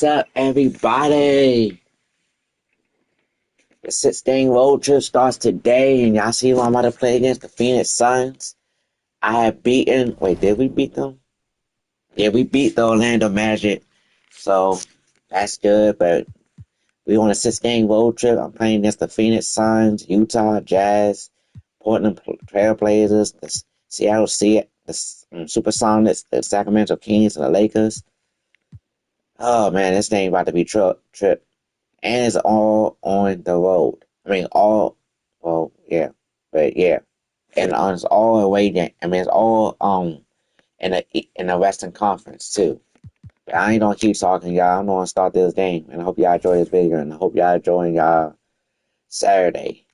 What's up, everybody? The 6-game road trip starts today, and y'all see who I'm about to play against? The Phoenix Suns. I have beaten. Wait, did we beat them? Yeah, we beat the Orlando Magic, so that's good. But we on a 6-game road trip. I'm playing against the Phoenix Suns, Utah Jazz, Portland Trailblazers, the Seattle Sea, the Supersonics, the Sacramento Kings, and the Lakers. Oh man, this thing about to be trip. And it's all on the road. I mean, yeah. And it's all away game. I mean, it's all in the Western Conference too. But I ain't gonna keep talking, y'all. I'm gonna start this game, and I hope y'all enjoy this video, and I hope y'all enjoying y'all Saturday.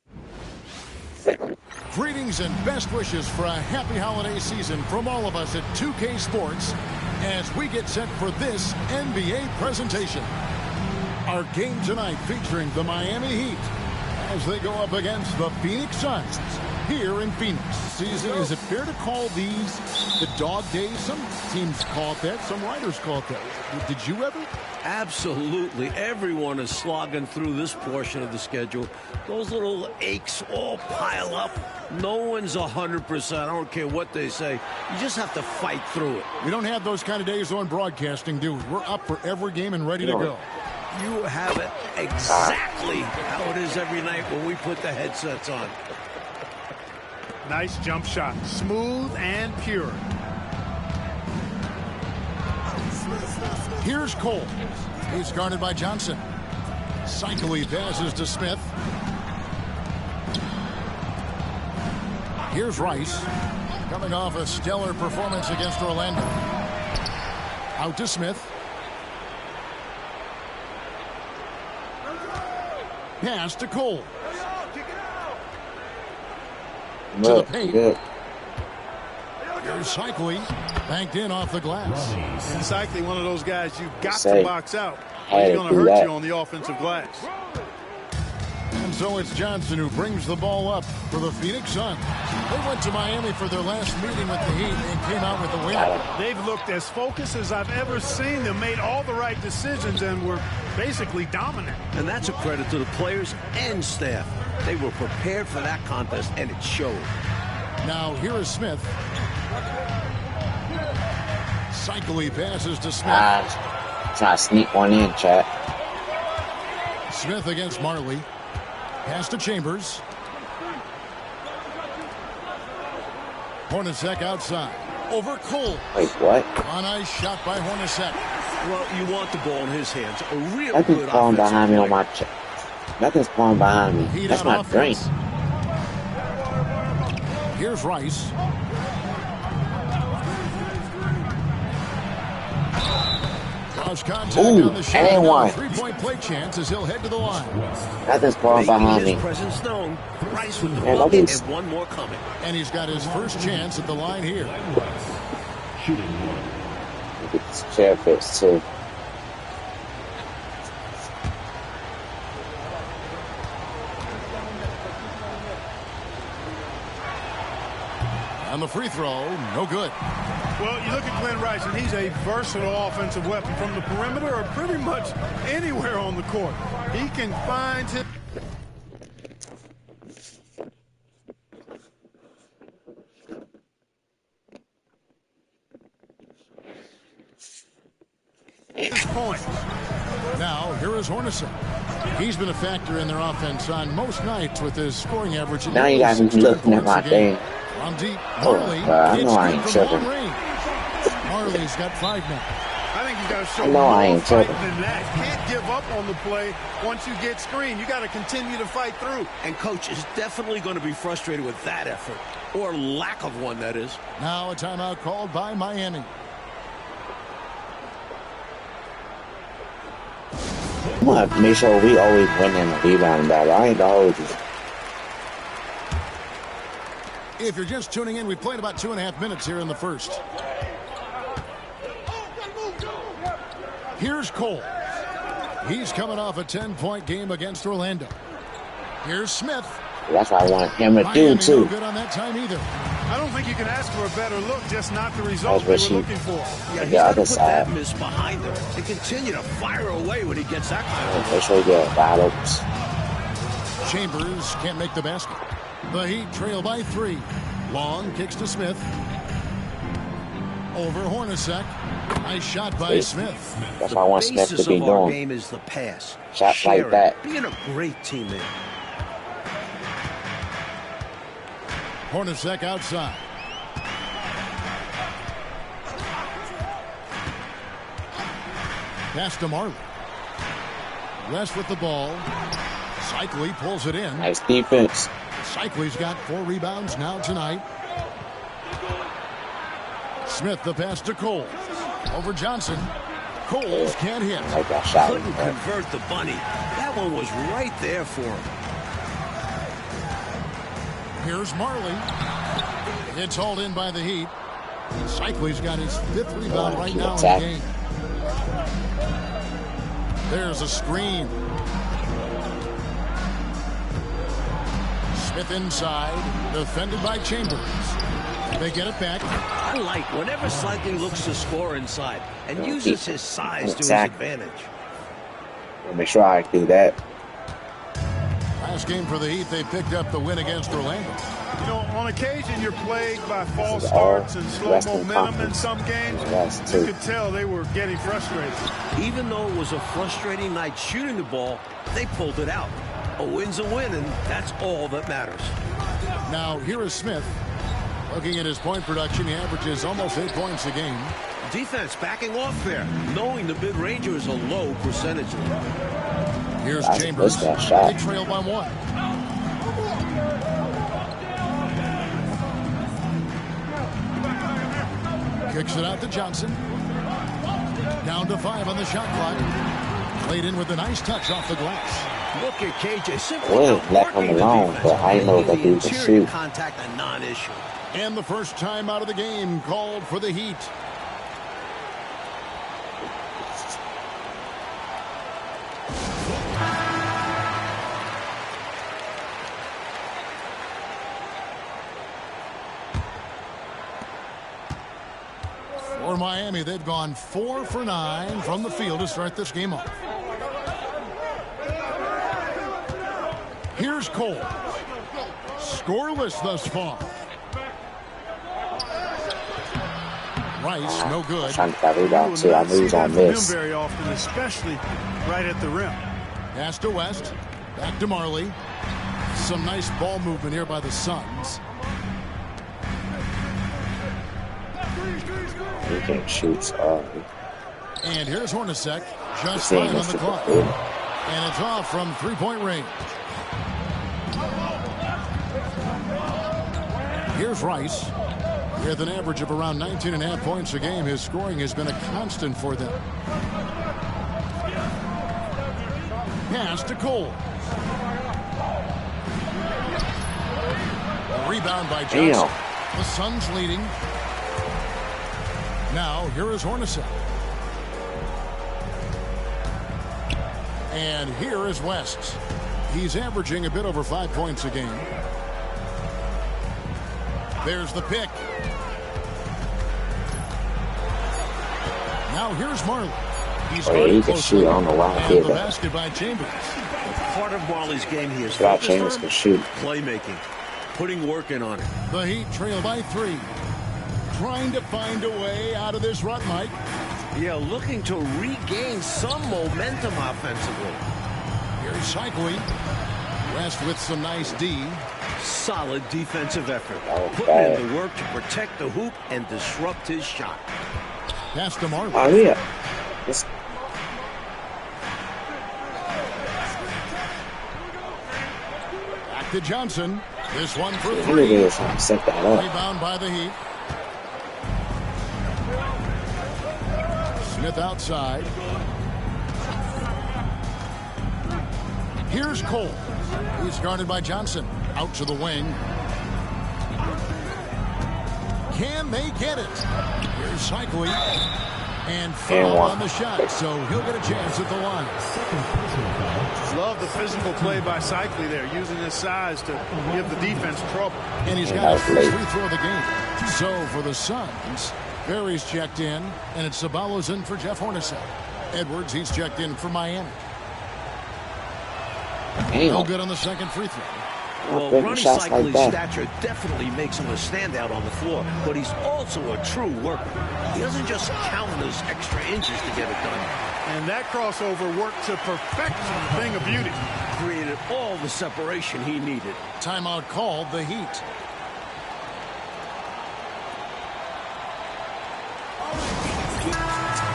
Greetings and best wishes for a happy holiday season from all of us at 2K Sports as we get set for this NBA presentation. Our game tonight featuring the Miami Heat as they go up against the Phoenix Suns here in Phoenix. Season, is it fair to call these the dog days? Some teams call it that. Some writers call it that. Did you ever? Absolutely. Everyone is slogging through this portion of the schedule. Those little aches all pile up. No one's 100%. I don't care what they say. You just have to fight through it. We don't have those kind of days on broadcasting, do we? We're up for every game and ready to go. You have it exactly how it is every night when we put the headsets on. Nice jump shot. Smooth and pure. Here's Cole. He's guarded by Johnson. Cycling passes to Smith. Here's Rice. Coming off a stellar performance against Orlando. Out to Smith. Pass to Cole. To the paint. Here's Cycling. Banked in off the glass. And Cycling, one of those guys you've got to box out. He's going to hurt you on the offensive glass. And so it's Johnson who brings the ball up for the Phoenix Suns. They went to Miami for their last meeting with the Heat and came out with a win. They've looked as focused as I've ever seen them, made all the right decisions, and were basically dominant. And that's a credit to the players and staff. They were prepared for that contest, and it showed. Now here is Smith. Cycling passes to Smith. Try to sneak one in, chat. Smith against Marley. Pass to Chambers. Hornacek outside. Over Cole. Wait, what? A nice shot by Hornacek. Well, you want the ball in his hands. A real Nothing's good falling offensive behind me on play. my chest. Nothing's falling behind me. Heat That's on my offense. drink. Here's Rice. Cross contact on the shot. and one. Three-point play chance as he'll head to the line. Nothing's falling behind Making me. his presence known. Rice with the Man, ball, nothing's- and one more coming. And he's got his first chance at the line here. Get this chair fixed too. On the free throw, no good. Well, you look at Glenn Rice, and he's a versatile offensive weapon from the perimeter or pretty much anywhere on the court. He can find his point. Now, here is Hornacek. He's been a factor in their offense on most nights with his scoring average. Now you got me 16 looking at points my a game. thing. From deep, Oh, Marley I know I hits ain't good from tripping. long range. Marley's got 5 now. I think you got to show I know I more ain't fight tripping. than that. Can't give up on the play once you get screened. You got to continue to fight through. And Coach is definitely going to be frustrated with that effort. Or lack of one, that is. Now a timeout called by Miami. I'm gonna have to make sure we always win in the rebound battle. I ain't always. If you're just tuning in, we played about 2.5 minutes here in the first. Here's Cole. He's coming off a 10-point game against Orlando. Here's Smith. That's what I want him to do Miami no too. good on that time either. I don't think you can ask for a better look, just not the result they were looking for. Yeah, he's got to put that miss behind him and continue to fire away when he gets that kind of make sure you get wide opens. Chambers can't make the basket. The Heat trail by 3. Long kicks to Smith. Over Hornacek. Nice shot by Smith. That's what I want Smith to be doing. Game is the pass. Shots like that. Being a great teammate. Hornacek outside. Pass to Marley. West with the ball. Cycli pulls it in. Nice defense. Cycli's got 4 rebounds now tonight. Smith the pass to Cole. Over Johnson. Coles can't hit. Like that shot. Couldn't convert the bunny. That one was right there for him. Here's Marley. It's hauled in by the Heat. Cycli's got his 5th rebound right now in the game. There's a screen. Smith inside, defended by Chambers. They get it back. I like whenever Cycli looks to score inside and uses his size to his advantage. Make sure I do that. Last game for the Heat, they picked up the win against Orlando. You know, on occasion you're plagued by false starts and slow momentum in some games. You could tell they were getting frustrated. Even though it was a frustrating night shooting the ball, they pulled it out. A win's a win, and that's all that matters. Now, here is Smith. Looking at his point production, he averages almost 8 points a game. Defense backing off there, knowing the mid-ranger is a low percentage. Here's Chambers. They trail by 1. Kicks it out to Johnson. Down to 5 on the shot clock. Played in with a nice touch off the glass. Look at KJ simply left him alone, but I know that he can shoot. Contact a non-issue. And the first time out of the game called for the Heat. For Miami, they've gone 4 for 9 from the field to start this game off. Here's Cole. Scoreless thus far. Rice, no good. Trying to get rebound too. I knew he was on this. Very often, especially right at the rim. Pass to West. Back to Marley. Some nice ball movement here by the Suns. He can shoot. And here's Hornacek. Just 5 on the clock. And it's off from 3-point range. Here's Rice. With an average of around 19.5 points a game, his scoring has been a constant for them. Pass to Cole. A rebound by Johnson. The Suns leading. Now, here is Hornacek. And here is West. He's averaging a bit over 5 points a game. There's the pick. Now here's Marley. He can shoot. I don't know why I did the basket by Chambers. Part of Marley's game he is Chambers can shoot. Playmaking, putting work in on it. The Heat trail by 3. Trying to find a way out of this rut, Mike. Yeah, looking to regain some momentum offensively. Here's Cycli. West with some nice D. Solid defensive effort. Putting in the work to protect the hoop and disrupt his shot. Pass to Marley. Oh, yeah. Back to Johnson. This one for 3. Set that up. Rebound by the Heat. Smith outside. Here's Cole. He's guarded by Johnson. Out to the wing. Can they get it? Here's Cycli. And foul on the shot, so he'll get a chance at the line. Love the physical play by Cycli there, using his size to give the defense trouble. And he's got his first free throw of the game. So for the Suns, Barry's checked in, and it's Ceballos in for Jeff Hornacek. Edwards, he's checked in for Miami. No good on the second free throw. Well, Ronnie Cycli's stature definitely makes him a standout on the floor, but he's also a true worker. He doesn't just count those extra inches to get it done. And that crossover worked to perfection, a thing of beauty. Created all the separation he needed. Timeout called, the Heat.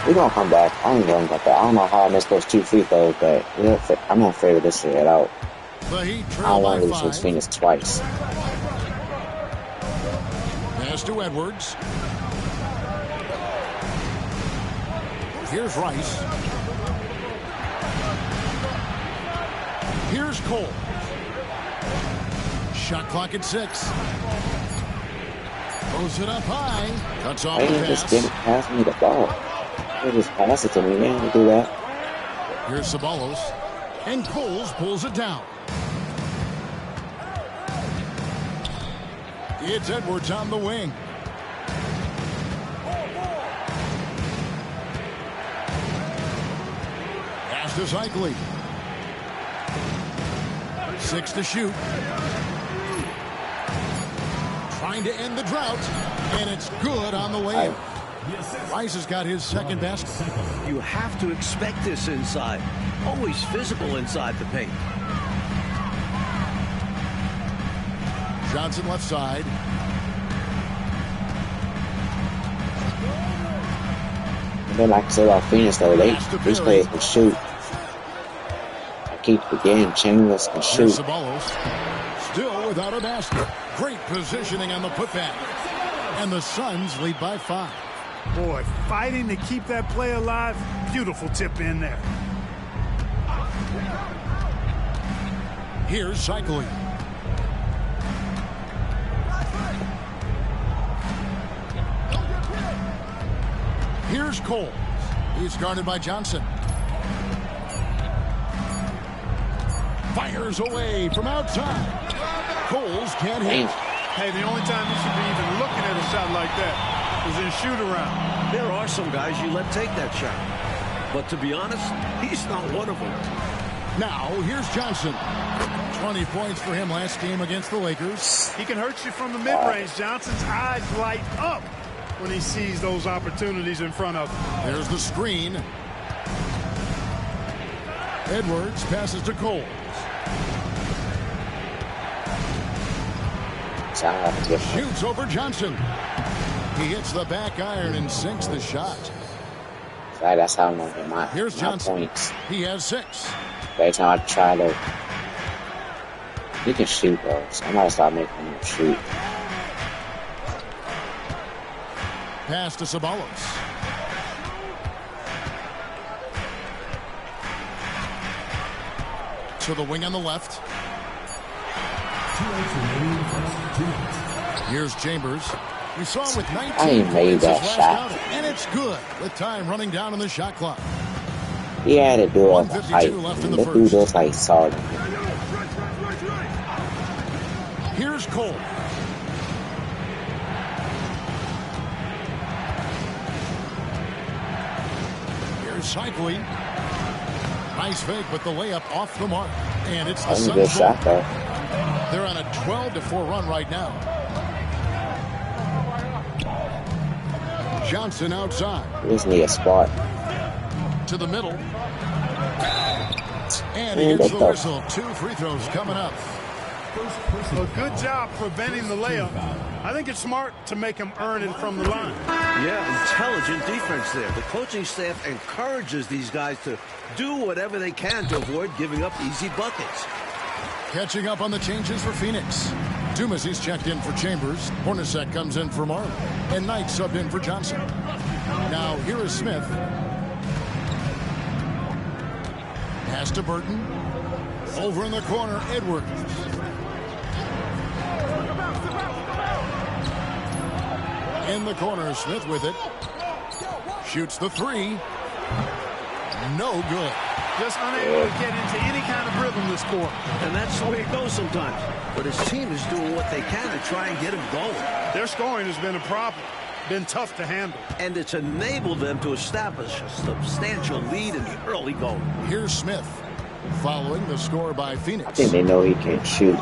We're going to come back. I ain't worrying about that. I don't know how I missed those 2 free throws, but I'm not afraid of this shit out. The Heat I don't want to lose 5. against Phoenix twice. Pass to Edwards. Here's Rice. Here's Cole. Shot clock at 6. Throws it up high. Cuts off the pass. Just didn't pass me the ball. They just pass it to me, man. To do that. Here's Ceballos. And Coles pulls it down. It's Edwards on the wing. Pass to Cycli. 6 to shoot. Trying to end the drought. And it's good on the layup. Rice has got his second basket. You have to expect this inside. Always physical inside the paint. Johnson left side. And then, like I said about Phoenix, though, these players can shoot. I keep forgetting Chambers can shoot. Still without a basket. Great positioning on the putback. And the Suns lead by 5. Boy, fighting to keep that play alive. Beautiful tip in there. Here's Cycli. Here's Cole. He's guarded by Johnson. Fires away from outside. Coles can't hit. Hey, the only time you should be even looking at a shot like that is in shoot-around. There are some guys you let take that shot. But to be honest, he's not one of them. Now, here's Johnson. 20 points for him last game against the Lakers. He can hurt you from the mid-range. Johnson's eyes light up when he sees those opportunities in front of him. There's the screen. Edwards passes to Cole. Shoots over Johnson. He hits the back iron and sinks the shot. That's how I'm going to get my points. He has 6. Every time I try to... He can shoot, though. So I might start making him shoot. Pass to Ceballos. To the wing on the left. Here's Chambers. We saw him with 19 I ain't made that shot. And it's good with time running down on the shot clock. He had to do it the height. The dude looks like Sargent. Here's Cole. Here's Cycli. Nice fake, but the layup off the mark. And it's the Suns. Good shot, though. They're on a 12-4 run right now. Johnson outside. Gives me a spot. To the middle. And he gets the whistle. 2 free throws coming up. A good job preventing the layup. I think it's smart to make him earn it from the line. Yeah, intelligent defense there. The coaching staff encourages these guys to do whatever they can to avoid giving up easy buckets. Catching up on the changes for Phoenix. Dumas, he's checked in for Chambers. Hornacek comes in for Marley. And Knight subbed in for Johnson. Now, here is Smith. Pass to Burton. Over in the corner, Edwards. In the corner, Smith with it. Shoots the three. No good. Just unable to get into any kind of rhythm this quarter. And that's the way it goes sometimes. But his team is doing what they can to try and get him going. Their scoring has been a problem. Been tough to handle. And it's enabled them to establish a substantial lead in the early going. Here's Smith following the score by Phoenix. I think they know he can't shoot.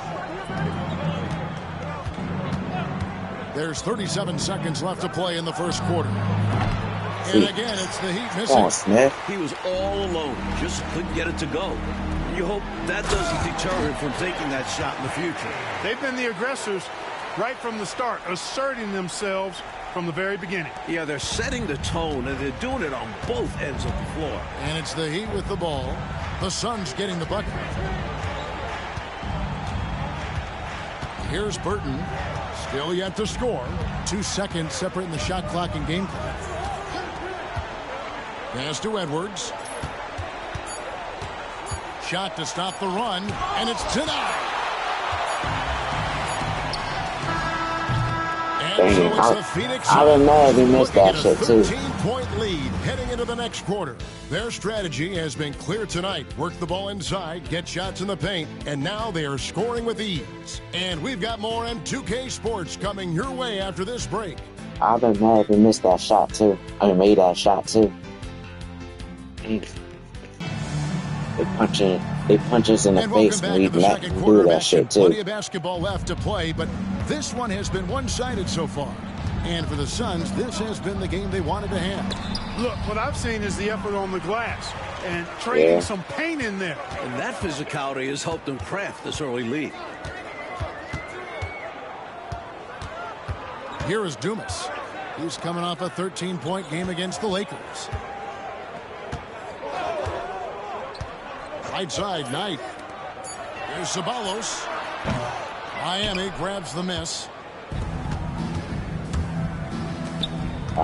There's 37 seconds left to play in the first quarter. And again, it's the Heat missing. Come on, Smith. He was all alone. Just couldn't get it to go. You hope that doesn't deter him from taking that shot in the future. They've been the aggressors right from the start, asserting themselves from the very beginning. Yeah, they're setting the tone, and they're doing it on both ends of the floor. And it's the Heat with the ball. The Suns getting the bucket. Here's Burton. Still yet to score. 2 seconds separating the shot clock and game clock. Pass to Edwards. Shot to stop the run, and it's denied. And so it's the Phoenix Suns. I don't know if he missed that shit too. 13-point lead heading into the next quarter. Their strategy has been clear tonight. Work the ball inside, get shots in the paint, and now they are scoring with ease. And we've got more on 2K Sports coming your way after this break. I've been mad if he missed that shot too. I mean, made that shot too. They punch us in the face when we let them do that shit too. Plenty of basketball left to play, but this one has been one-sided so far. And for the Suns, this has been the game they wanted to have. Look, what I've seen is the effort on the glass and trading some paint in there. And that physicality has helped them craft this early lead. Here is Dumas. He's coming off a 13-point game against the Lakers. Right side, Knight. Here's Ceballos. Miami grabs the miss.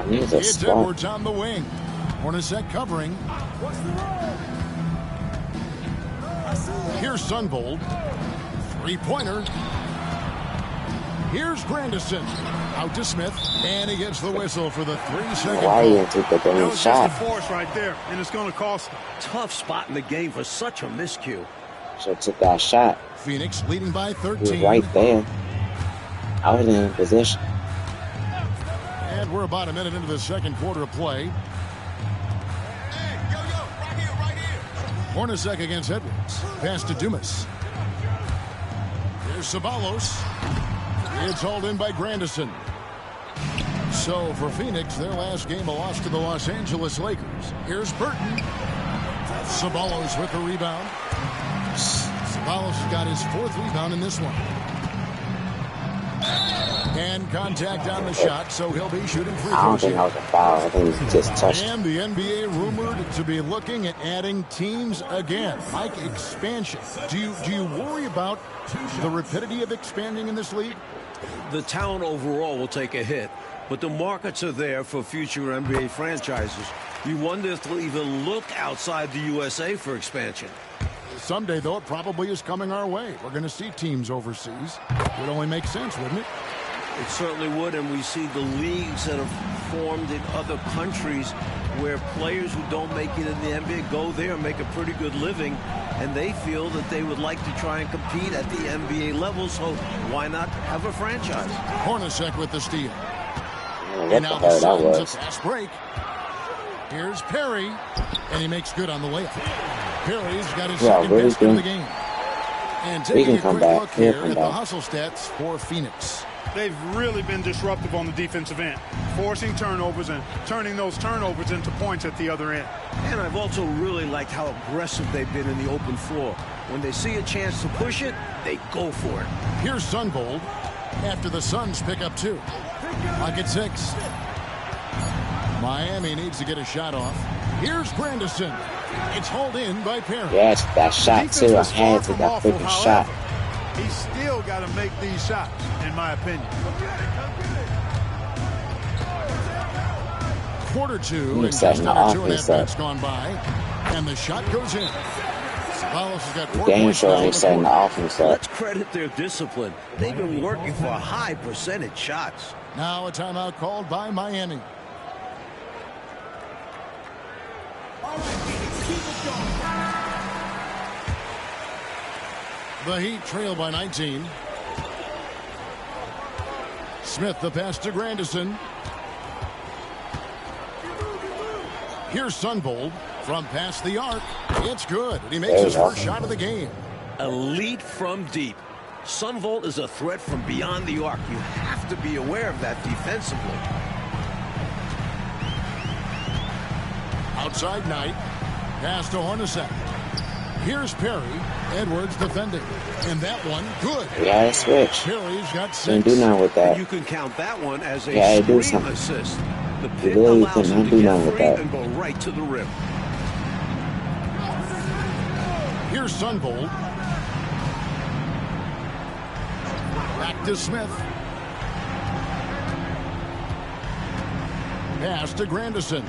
It's Edwards on the wing. Hornacek covering. Here's Sunvold. Three-pointer. Here's Grandison. Out to Smith. And he gets the whistle for the 3-second. Why you took the damn Just shot? a force right there, and it's going to cost them. Tough spot in the game for such a miscue. Should have took that shot. Phoenix leading by 13. He was right there. I was in position. And we're about a minute into the second quarter of play. Right here. Hornacek against Edwards. Pass to Dumas. Here's Ceballos. It's hauled in by Grandison. So for Phoenix, their last game a loss to the Los Angeles Lakers. Here's Burton. Ceballos with the rebound. Ceballos has got his 4th rebound in this one. And contact on the shot, so he'll be shooting free throws. I don't think that was a foul. I think he just touched it. And the NBA rumored to be looking at adding teams again. Like expansion. Do you worry about the rapidity of expanding in this league? The town overall will take a hit, but the markets are there for future NBA franchises. You wonder if they'll even look outside the USA for expansion. Someday, though, it probably is coming our way. We're going to see teams overseas. It would only make sense, wouldn't it? It certainly would, and we see the leagues that have formed in other countries where players who don't make it in the NBA go there and make a pretty good living, and they feel that they would like to try and compete at the NBA level, so why not have a franchise? Hornacek with the steal. What And the now hell the that Suns, was? a fast break. Here's Perry, and he makes good on the layup. Perry's got his second really basket of the good. game. And We taking can a come quick back. look He'll here come at the back. hustle stats for Phoenix. They've really been disruptive on the defensive end, forcing turnovers and turning those turnovers into points at the other end. And I've also really liked how aggressive they've been in the open floor. When they see a chance to push it, they go for it. Here's Sunvold after the Suns pick up 2. Clock at 6. Miami needs to get a shot off. Here's Grandison. It's hauled in by Perry. Yes, that shot Defense too. I was far had to from that awful, freaking shot. however, he's still got to make these shots, in my opinion. Quarter 2, He's and setting just the under 2.5 offense minutes up. gone by, and the shot goes in. Ceballos has got 4 Game points show now in ain't the setting the quarter. offense up. Let's credit their discipline. They've been working for high percentage shots. Now a timeout called by Miami. The Heat trail by 19. Smith the pass to Grandison. Here's Sunvold from past the arc. It's good. And he makes his first shot of the game. Elite from deep. Sunvolt is a threat from beyond the arc. You have to be aware of that defensively. Outside Knight. Pass to Hornacek. Here's Perry. Edwards defending. And that one, good. Yeah, switch. Perry's got 6. Didn't do nothing with that. You can count that one as a screen assist. The pick really allows him to do get nothing with free that. and go right to the rim. Here's Sunvold. Back to Smith. Pass to Grandison.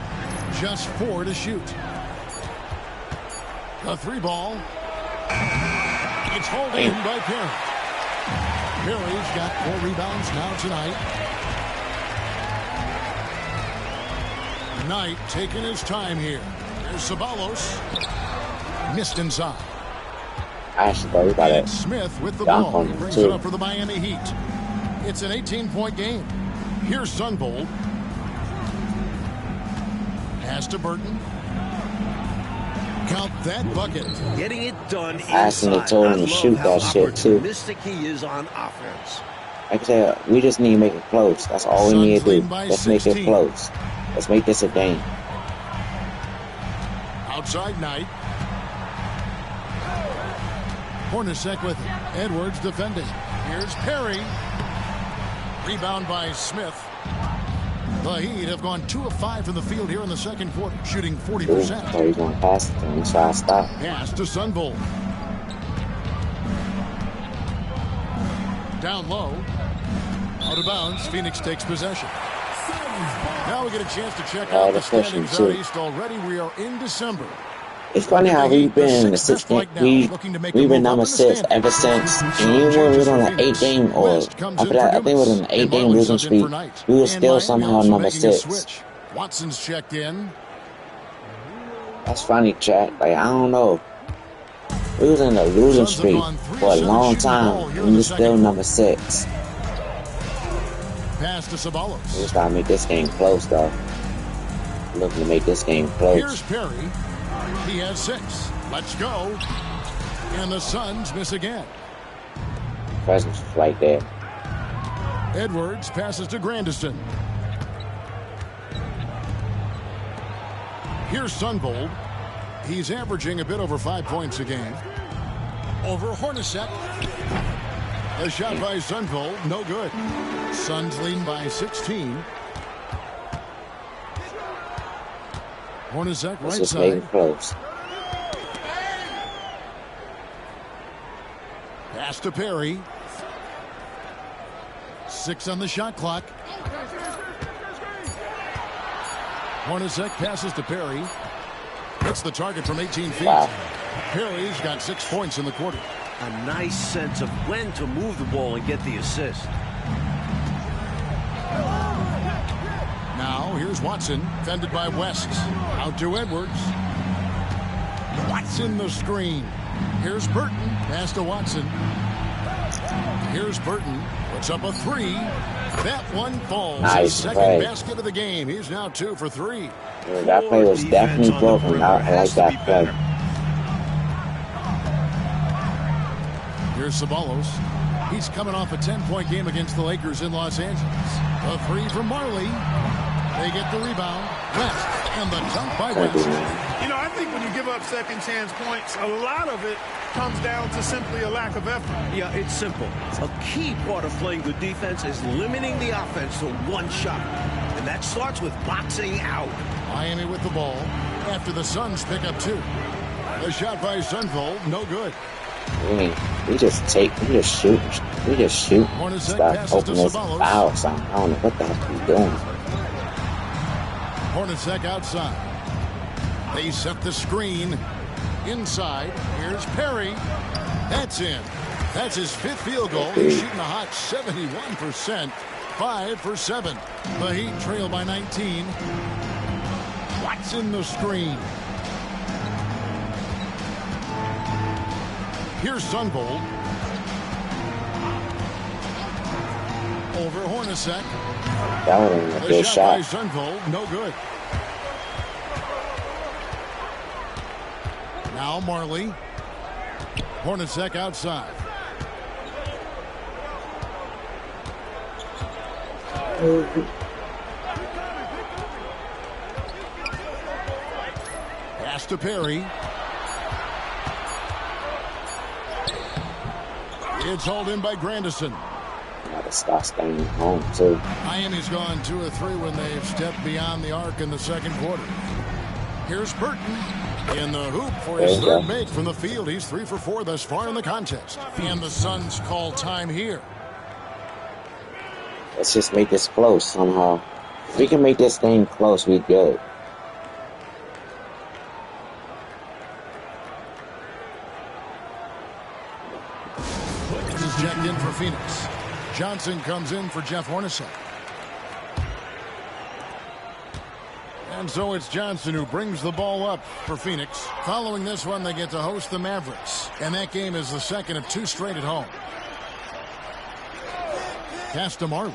Just 4 to shoot. A 3 ball. It's hauled in by Perry. Perry's got 4 rebounds now tonight. Knight taking his time here. There's Ceballos. Missed inside. I should worry about it. Smith with the ball. He brings it up for the Miami Heat. It's an 18-point game. Here's Sunvold. Pass to Burton. Count that bucket. Getting it done I actually inside. told him to shoot that shit too. Opportunistic he is on offense. Like I said, we just need to make it close. That's all we need to do. Let's make it close. Let's make this a game. Outside Knight. Hornacek with it. Edwards defending. Here's Perry. Rebound by Smith. The Heat have gone 2 of 5 from the field here in the second quarter, shooting 40%. So he's going to pass it to him, so I stop. Pass to Sunvold. Down low. Out of bounds. Phoenix takes possession. Now we get a chance to check out the standings out east already. We are in December. It's funny how we've been in the 6th game. We've been number 6 ever since. And even when we were on an 8-game, or after that, I think it was an 8-game losing streak, we were still somehow number 6. Watson's checked in. That's funny, chat. Like, I don't know. We was in a losing streak for a long time, and we were still number 6. Pass to Ceballos. We just gotta make this game close, though. Looking to make this game close. Here's Perry. He has 6. Let's go. And the Suns miss again. Presence right there. Edwards passes to Grandison. Here's Sunvold. He's averaging a bit over 5 points a game. Over Hornacek. A shot by Sunvold. No good. Suns lead by 16. Hornacek right just side. make it close. Pass to Perry. 6 on the shot clock. Hornacek passes to Perry. Hits the target from 18 feet. Wow. Perry's got 6 points in the quarter. A nice sense of when to move the ball and get the assist. Now here's Watson, fended by West. Out to Edwards. Watson the screen. Here's Burton. Pass to Watson. Here's Burton. Puts up a 3. That one falls. Nice His second play. basket of the game. He's now 2 for 3. Yeah, that play was definitely broken. I like that play. Here's Ceballos. He's coming off a 10-point game against the Lakers in Los Angeles. A 3 from Marley. They get the rebound. West. And the dunk by West. You know, I think when you give up second chance points, a lot of it comes down to simply a lack of effort. Yeah, it's simple. A key part of playing good defense is limiting the offense to one shot. And that starts with boxing out. Miami with the ball after the Suns pick up 2. A shot by Sunvold. No good. We just shoot. Hornacek Stop passes to opening this Ceballos. foul sign. I don't know what the heck he's doing. Hornacek outside. They set the screen. Inside. Here's Perry. That's in. That's his 5th field goal. He's shooting a hot 71%. 5 for 7. The Heat trail by 19. Watson the screen. Here's Sunvold. Over Hornacek. That would have been a The good shot by shot. Sunvold, no good. Now Marley. Hornacek outside. Pass to Perry. It's hauled in by Grandison. Gotta start staying home too. Miami's gone 2 of 3 when they've stepped beyond the arc in the second quarter. Here's Burton in the hoop for his There you third go. make from the field. He's 3 for 4 thus far in the contest. And the Suns call time here. Let's just make this close somehow. If we can make this thing close, we good. This is checked in for Phoenix. Johnson comes in for Jeff Hornacek. And so it's Johnson who brings the ball up for Phoenix. Following this one, they get to host the Mavericks. And that game is the second of 2 straight at home. Pass to Marley.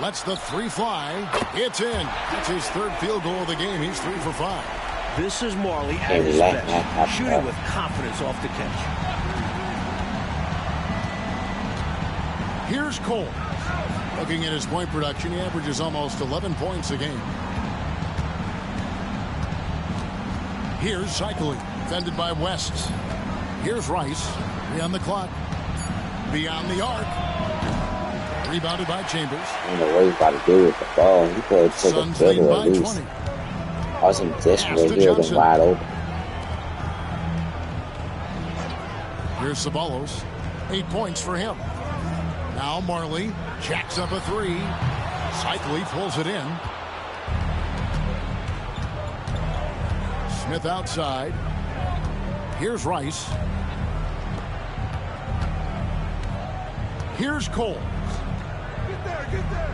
Lets the 3 fly. It's in. That's his 3rd field goal of the game. He's 3 for 5. This is Marley at Hey, his let best, that happen. shooting with confidence off the catch. Here's Cole. Looking at his point production, he averages almost 11 points a game. Here's Cycling, defended by West. Here's Rice, 3 on the clock. Beyond the arc. Rebounded by Chambers. I don't know what he's about to do with the ball. He could have took a Suns lead dribble by at least. 20. I was in position Pass where to he would have Johnson. been wide open. Here's Ceballos. 8 points for him. Now Marley jacks up a 3. Cycling pulls it in. Smith outside. Here's Rice. Here's Cole. Get there.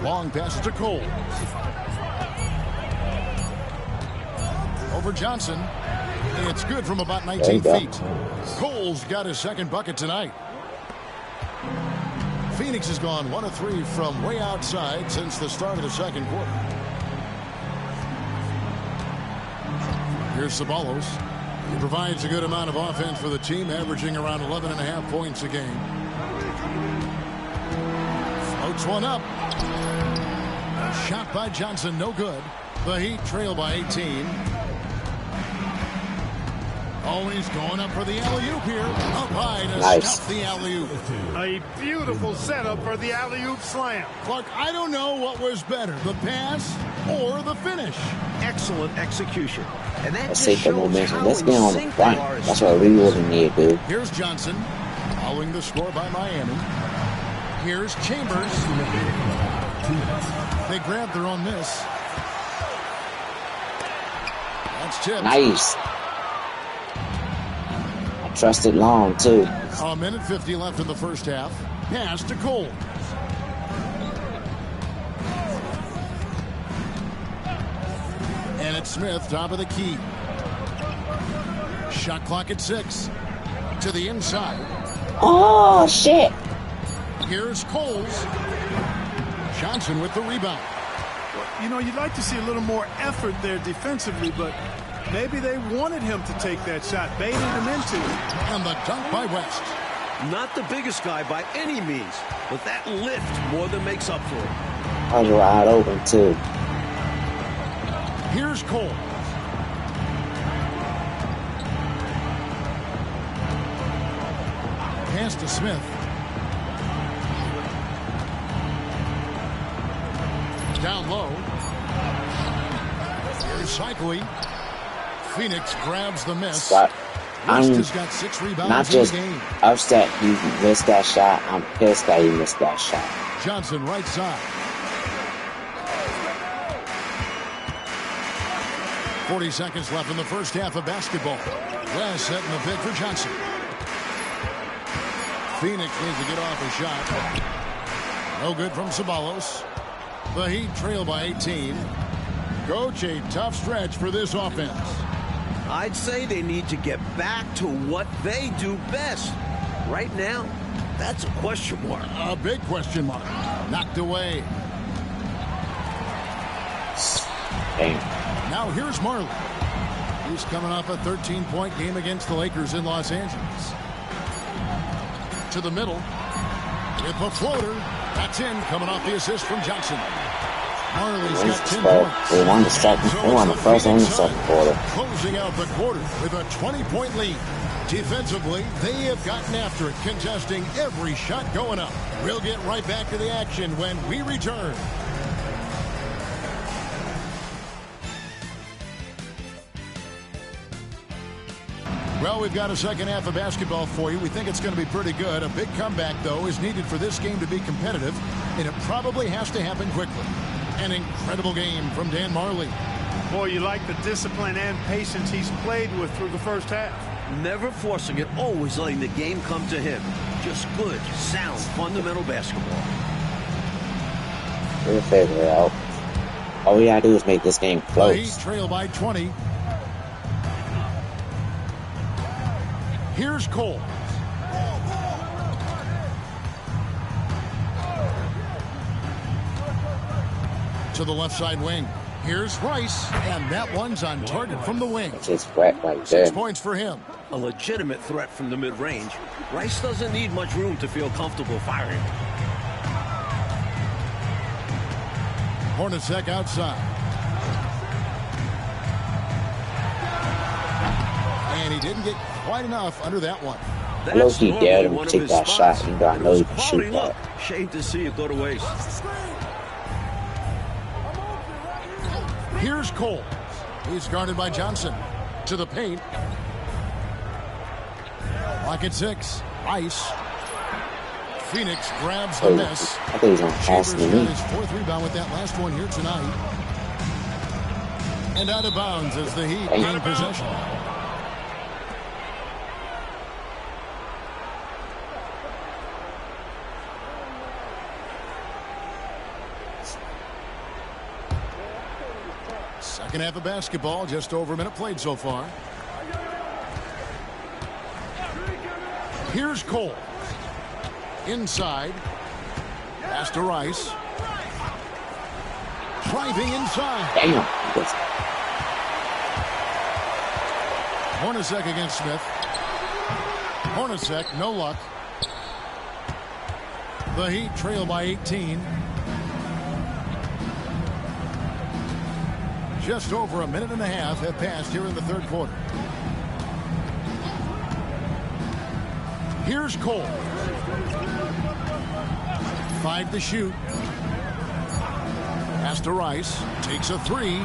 Long pass to Cole. Over Johnson. It's good from about 19 There you feet. Cole's got his 2nd bucket tonight. Phoenix has gone 1 of 3 from way outside since the start of the second quarter. Here's Ceballos. He provides a good amount of offense for the team, averaging around 11.5 points a game. Floats one up. Shot by Johnson, no good. The Heat trail by 18. Oh, he's going up for the alley-oop here. Up high to Nice. stop the alley-oop. A beautiful setup for the alley-oop slam. Clark, I don't know what was better, the pass or the finish. Excellent execution. And that Let's just take the shows momentum. how Let's in get on the sync front. they are as That's what we really need, dude. Here's Johnson, following the score by Miami. Here's Chambers. They grabbed their own miss. That's tipped. Nice. I trusted long, too. A minute 50 left in the first half. Pass to Cole. And it's Smith, top of the key. Shot clock at 6. To the inside. Oh, shit. Here's Coles. Johnson with the rebound. You know, you'd like to see a little more effort there defensively, but maybe they wanted him to take that shot, baited him into it. And the dunk by West. Not the biggest guy by any means, but that lift more than makes up for it. I was wide open, too. Here's Cole. Pass to Smith. Down low. Here's Cycling. Phoenix grabs the miss. But West I'm has got 6 rebounds not in just the game. upset you missed that shot. I'm pissed that you missed that shot. Johnson right side. 40 seconds left in the first half of basketball. West setting the pick for Johnson. Phoenix needs to get off a shot. No good from Ceballos. The Heat trail by 18. Coach, a tough stretch for this offense. I'd say they need to get back to what they do best. Right now, That's a question mark. A big question mark. Knocked away. Damn. Now here's Marley. He's coming off a 13-point game against the Lakers in Los Angeles. To the middle. With a floater. That's in, coming off the assist from Johnson. Marley's got 10 points. They won the second. They won the first and the second quarter. Closing out the quarter with a 20-point lead. Defensively, they have gotten after it, contesting every shot going up. We'll get right back to the action when we return. Well, we've got a second half of basketball for you. We think it's going to be pretty good. A big comeback, though, is needed for this game to be competitive, and it probably has to happen quickly. An incredible game from Dan Marley. Boy, you like the discipline and patience he's played with through the first half. Never forcing it, always letting the game come to him. Just good, sound, fundamental basketball. We'll figure it out. All we gotta do is make this game The close. Heat trail by 20. Here's Cole. To the left side wing. Here's Rice, and that one's on target from the wing. It's just wet right there. 6 points for him. A legitimate threat from the mid-range. Rice doesn't need much room to feel comfortable firing. Hornacek outside. And he didn't get quite enough under that one. Low-key normally dared him one to of take his that spots. shot, even though I know he can Quality shoot look. that. Shame to see it go to waste. Here's Cole. He's guarded by Johnson. To the paint. Lock at 6. Ice. Phoenix grabs the miss. I think he's on pass Chambers to got me. his 4th rebound with that last one here tonight. And out of bounds as the Heat gain possession. Second half of basketball, just over a minute played so far. Here's Cole. Inside. Pass to Rice. Driving inside. Damn. Hornacek against Smith. Hornacek, no luck. The Heat trail by 18. Just over a minute and a half have passed here in the third quarter. Here's Cole. 5 to shoot. Pass to Rice. Takes a 3.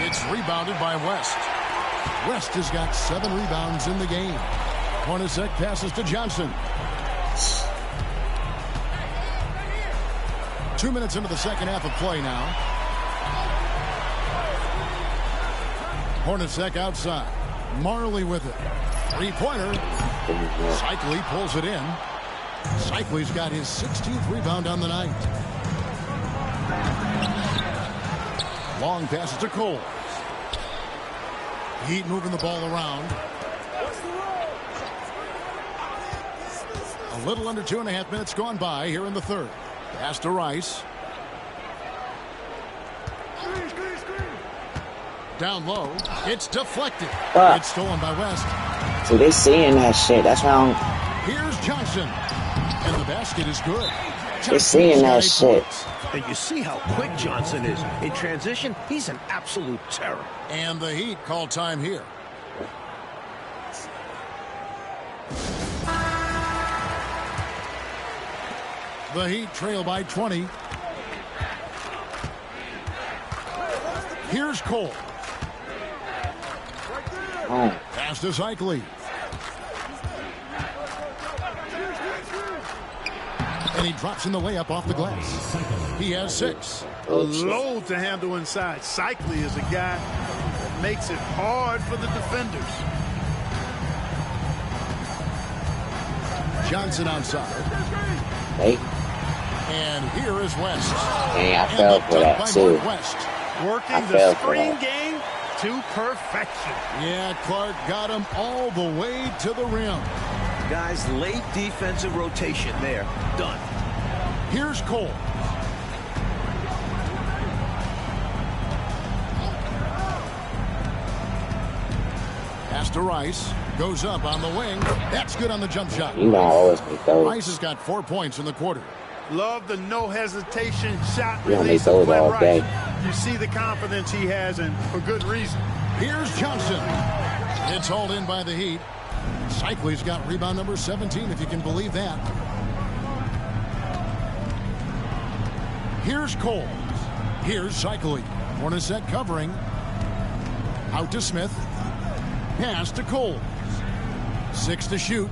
It's rebounded by West. West has got 7 rebounds in the game. Hornacek passes to Johnson. 2 minutes into the second half of play now. Hornacek outside. Marley with it. 3-pointer. Cycli pulls it in. Cycli's got his 16th rebound on the night. Long passes to Cole. Heat moving the ball around. A little under 2.5 minutes gone by here in the third. Pass to Rice. Down low. It's deflected. It's stolen by West. So they seeing that shit. That's why I'm... Here's Johnson. And the basket is good. They're seeing that shit. And you see how quick Johnson is. In transition, he's an absolute terror. And the Heat call time here. The Heat trail by 20. Here's Cole. Oh. Pass to Cycli. And he drops in the layup off the glass. He has 6. A load to handle inside. Cycli is a guy that makes it hard for the defenders. Johnson outside. Hey. And here is West. Hey, I fell for that too. West. Working the screen game to perfection. Yeah, Clark got him all the way to the rim. Guys, late defensive rotation there. Done. Here's Cole. Pass to Rice. Goes up on the wing. That's good on the jump shot. You know, I always make those. Rice has got 4 points in the quarter. Love the no hesitation shot You don't release make of those Glenn all Rice. day. You see the confidence he has, and for good reason. Here's Johnson. It's hauled in by the Heat. Cycley's got rebound number 17, if you can believe that. Here's Cole. Here's Cycley. Hornacek covering. Out to Smith. Pass to Cole. 6 to shoot.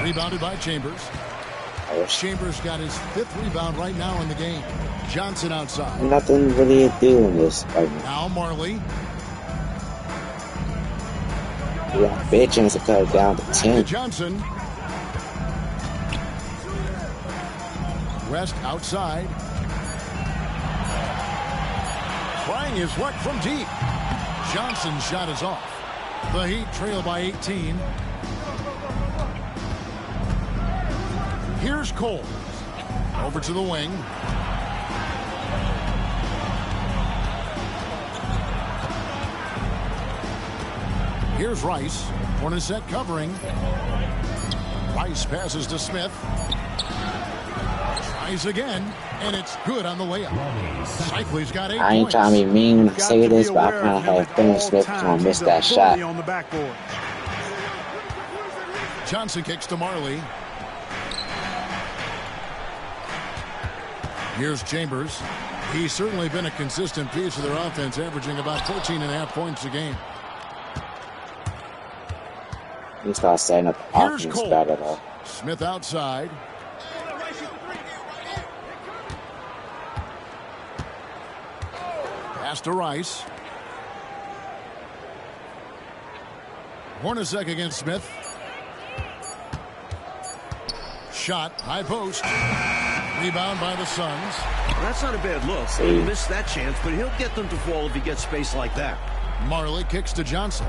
Rebounded by Chambers. Chambers got his 5th rebound right now in the game. Johnson outside. Nothing really to do in this. Like, Now Marley. you got a big chance to cut it down to To 10. Johnson. West outside. Trying his luck from deep. Johnson's shot is off. The Heat trail by 18. Here's Cole. Over to the wing. Here's Rice. Hornacek covering. Rice passes to Smith. Tries again, and it's good on the layup. Cycley's got 8 I ain't points. trying to be mean when I Got say to this, be but I aware kind of of him have at feeling all Smith's gonna times. miss He's that a shot. bully on the backboard. Johnson kicks to Marley. Here's Chambers. He's certainly been a consistent piece of their offense, averaging about 14.5 points a game. He starts setting up the Here's offense Cole. better though. Smith outside. Pass to Rice. Hornacek against Smith. Shot, high post. Rebound by the Suns. That's not a bad look. He missed that chance, but he'll get them to fall if he gets space like that. Marley kicks to Johnson.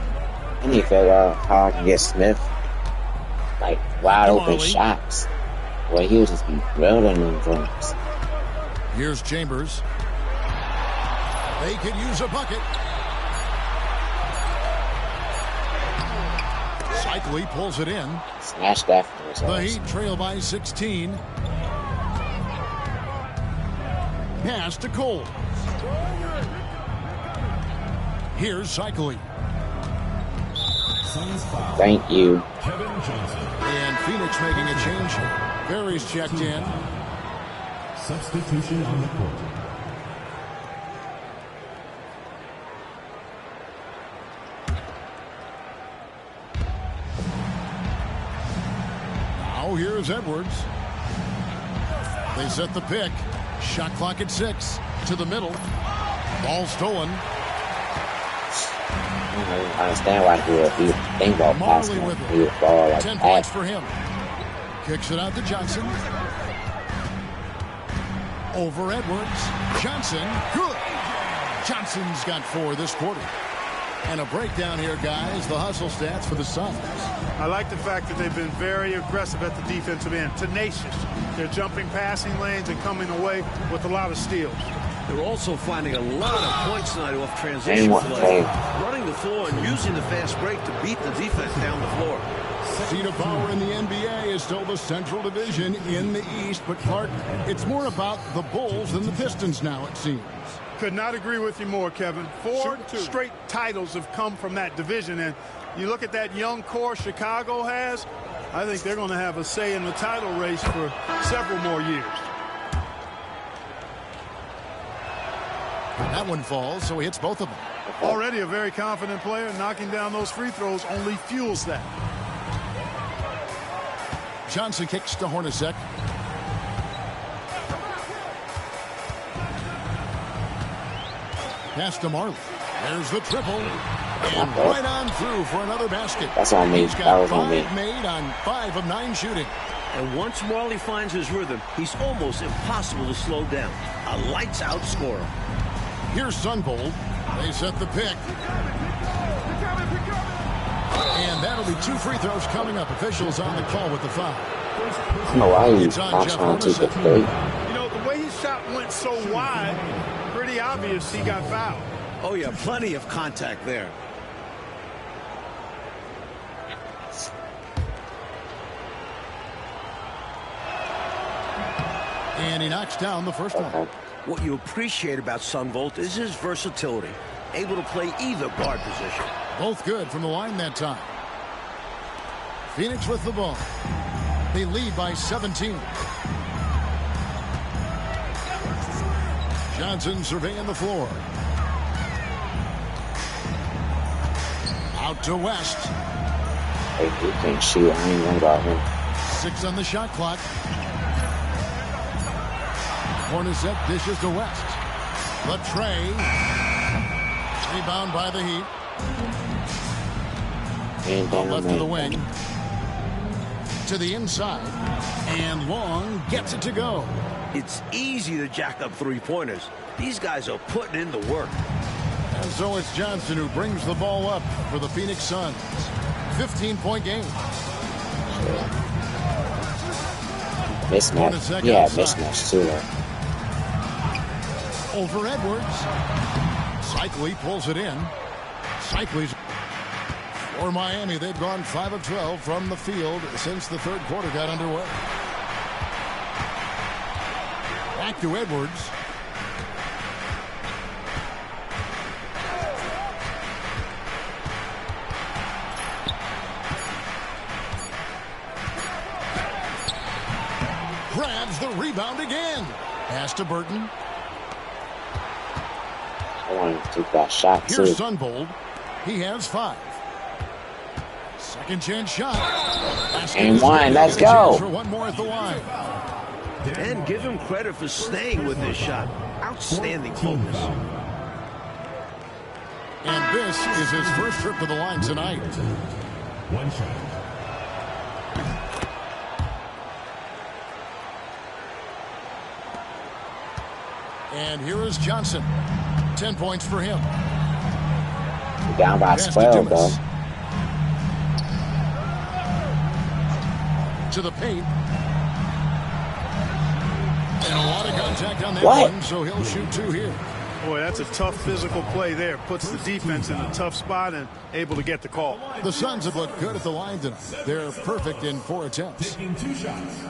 I need to figure out how I can get Smith like wide open Marley. shots. Well, he was just be drilling them joints. Here's Chambers. They could use a bucket. Cycley pulls it in. Smash that for his The ass. Heat trail by 16. Pass to Cole. Here's Cycley. Thank you. And Phoenix making a change. Barry's checked in. Substitution on the court. Now here's Edwards. They set the pick. Shot clock at 6. To the middle. Ball stolen. I don't understand why he would be think about passing Marley with him. it. He would ball like 10 that. points for him. Kicks it out to Johnson. Over Edwards. Johnson. Good. Johnson's got 4 this quarter. And a breakdown here, guys. The hustle stats for the Suns. I like the fact that they've been very aggressive at the defensive end, tenacious. They're jumping passing lanes and coming away with a lot of steals. They're also finding a lot of points tonight off They transition want play, to running the floor and using the fast break to beat the defense down the floor. Seat of power in the NBA is still the Central Division in the East, but Clark, it's more about the Bulls than the Pistons now, it seems. Could not agree with you more, Kevin. 4 straight titles have come from that division, and you look at that young core Chicago has, I think they're going to have a say in the title race for several more years. That one falls, so he hits both of them. Already a very confident player. Knocking down those free throws only fuels that. Johnson kicks to Hornacek. Pass to Marley. There's the triple. And right on through for another basket. That's on me. He's That got was on me. 5 made on 5 of 9 shooting. And once Marley finds his rhythm, he's almost impossible to slow down. A lights-out scorer. Here's Sunbold. They set the pick. And that'll be 2 free throws coming up. Officials on the call with the foul. I don't know why he's not trying to take the three. You know, the way his shot went so wide, pretty obvious he got fouled. Oh, yeah, plenty of contact there. And he knocks down the first one. What you appreciate about Sunvolt is his versatility. Able to play either guard position. Both good from the line that time. Phoenix with the ball. They lead by 17. Johnson surveying the floor. Out to West. Hey, you can't shoot. I ain't gonna about him. 6 on the shot clock. Hornacek dishes to West. Latrey. Rebound by the Heat. And down Left of the wing. To the inside. And Long gets it to go. It's easy to jack up three-pointers. These guys are putting in the work. And so it's Johnson who brings the ball up for the Phoenix Suns. 15-point game. Mismatch. Yeah, mismatch too. Over Edwards. Cycli pulls it in. Cycli's for Miami. They've gone 5 of 12 from the field since the third quarter got underway. Back to Edwards. Grabs the rebound again. Pass to Burton. I want to take that shot too. Here's Sunvolt. He has 5. Second chance shot. And one. Let's go. For one more at the line. And give him credit for staying with this shot. Outstanding focus. And this is his first trip to the line tonight. One shot. And here is Johnson. 10 points for him. We're down by Pass to 12, though. Dumas. To the paint. And a lot of contact on that one, so he'll shoot 2 here. Boy, that's a tough physical play there. Puts the defense in a tough spot and able to get the call. The Suns have looked good at the line tonight. They're perfect in 4 attempts. Taking 2 shots.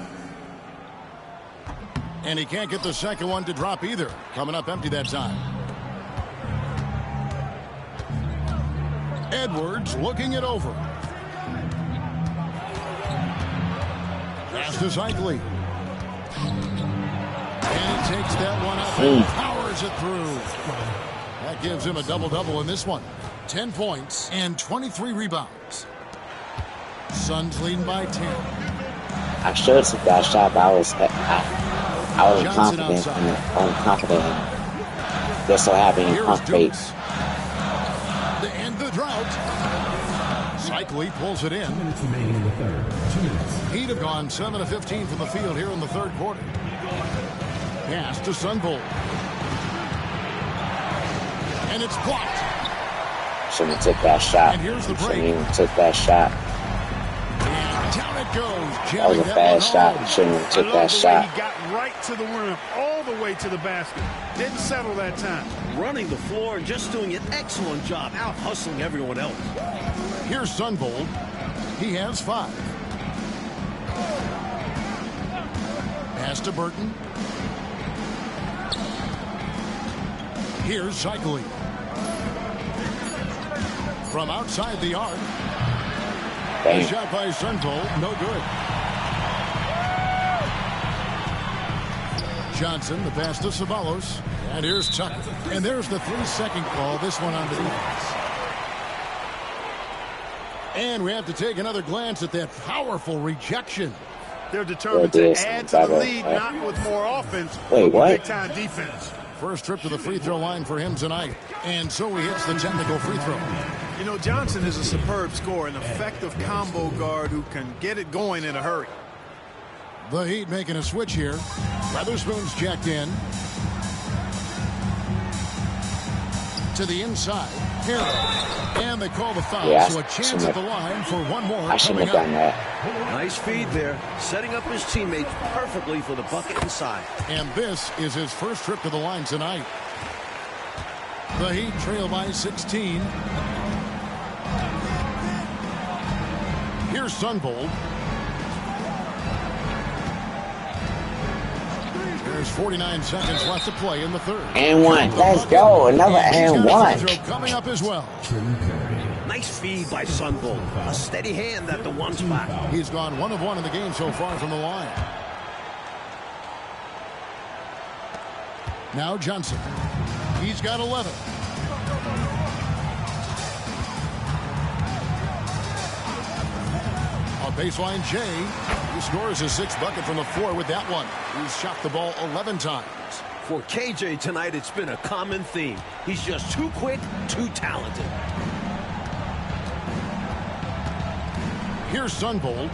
And he can't get the second one to drop either. Coming up empty that time. Edwards looking it over. Pass to Cycli. And he takes that one up and powers it through. That gives him a double-double in this one. 10 points and 23 rebounds. Suns leading by 10. I should have took that shot, but I was confident. Just so happy in pump fake. To end the drought. Cycli pulls it in. Minutes remaining in the third. 2 minutes. He'd have gone 7 of 15 from the field here in the third quarter. Pass to Sunvolt. And it's blocked. Shouldn't have took that shot. And here's the break. Shouldn't even took that shot. And down it goes. That was a bad shot. Shouldn't have took that shot. He got right to the rim, all the way to the basket. Didn't settle that time. Running the floor and just doing an excellent job out hustling everyone else. Here's Sunvolt. He has 5. Pass to Burton. Here's Cycli. From outside the arc. Damn. A shot by Sunvolt, no good. Johnson, the pass to Ceballos. And here's Tucker. And there's the 3-second call, this one on the defense. And we have to take another glance at that powerful rejection. They're determined to add to the lead, not with more offense, but with big-time defense. First trip to the free throw line for him tonight. And so he hits the technical free throw. You know, Johnson is a superb scorer, an effective combo guard who can get it going in a hurry. The Heat making a switch here. Weatherspoon's checked in. to the inside. Here, and they call the foul, Yeah, so a chance at the line for one more. I shouldn't have done that. Nice feed there, setting up his teammates perfectly for the bucket inside. And this is his first trip to the line tonight. The Heat trail by 16. Here's Sunvold. There's 49 seconds left to play in the third. And one. Let's go. Another and one. Coming up as well. Nice feed by Sunvold. A steady hand at the one spot. He's gone 1 of 1 in the game so far from the line. Now Johnson. He's got 11. On baseline, Jay. He scores his 6th bucket from the floor with that one. He's shot the ball 11 times. For KJ tonight, it's been a common theme. He's just too quick, too talented. Here's Sunvold.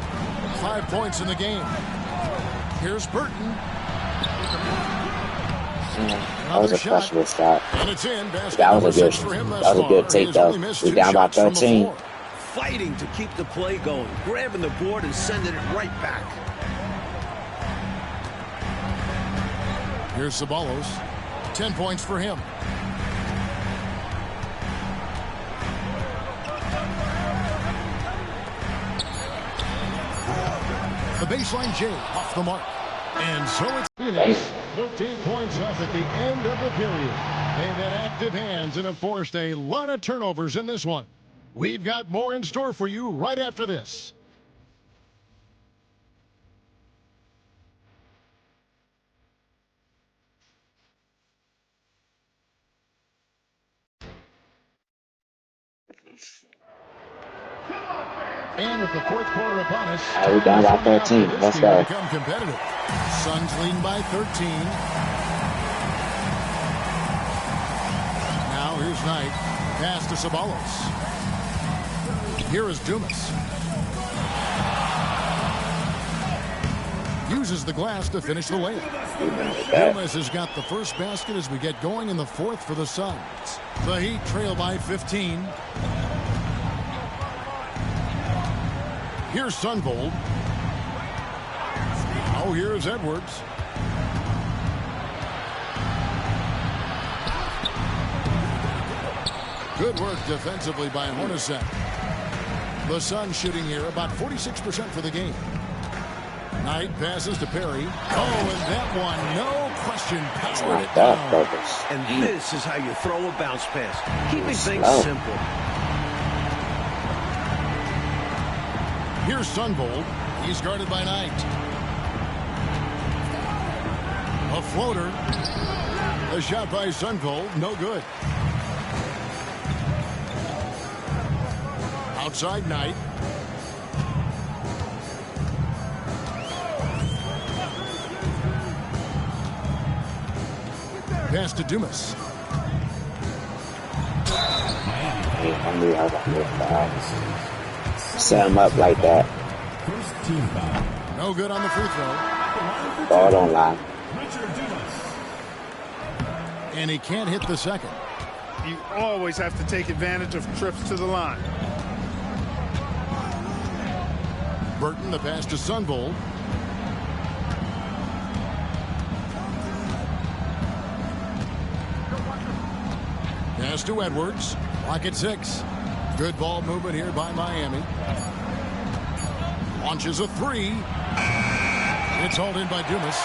5 points in the game. Here's Burton. That was a questionable shot. And it's in. That was a good take, though. We're down by 13. Fighting to keep the play going, grabbing the board and sending it right back. Here's Ceballos. 10 points for him. The baseline J off the mark. And so it's finished. 13 points up at the end of the period. They've had active hands and have forced a lot of turnovers in this one. We've got more in store for you right after this. And with the fourth quarter upon us, we're down by 13. Let's go. Become competitive. Suns leading by 13. Now here's Knight. Pass to Ceballos. Here is Dumas. Uses the glass to finish the layup. Dumas has got the first basket as we get going in the fourth for the Suns. The Heat trail by 15. Here's Sunvold. Oh, here's Edwards. Good work defensively by Hornacek. The Suns shooting here about 46% for the game. Knight passes to Perry. Oh, and that one, no question, powered it down. And this is how you throw a bounce pass. Keeping things simple. Here's Sunvold. He's guarded by Knight. A floater. A shot by Sunvold, no good. Outside Knight. Pass to Dumas. I knew I was going to set him up like that. No good on the free throw. Ball don't lie. And he can't hit the second. You always have to take advantage of trips to the line. Burton, the pass to Sunvold. Pass to Edwards. Clock at 6. Good ball movement here by Miami. Launches a 3. It's hauled in by Dumas.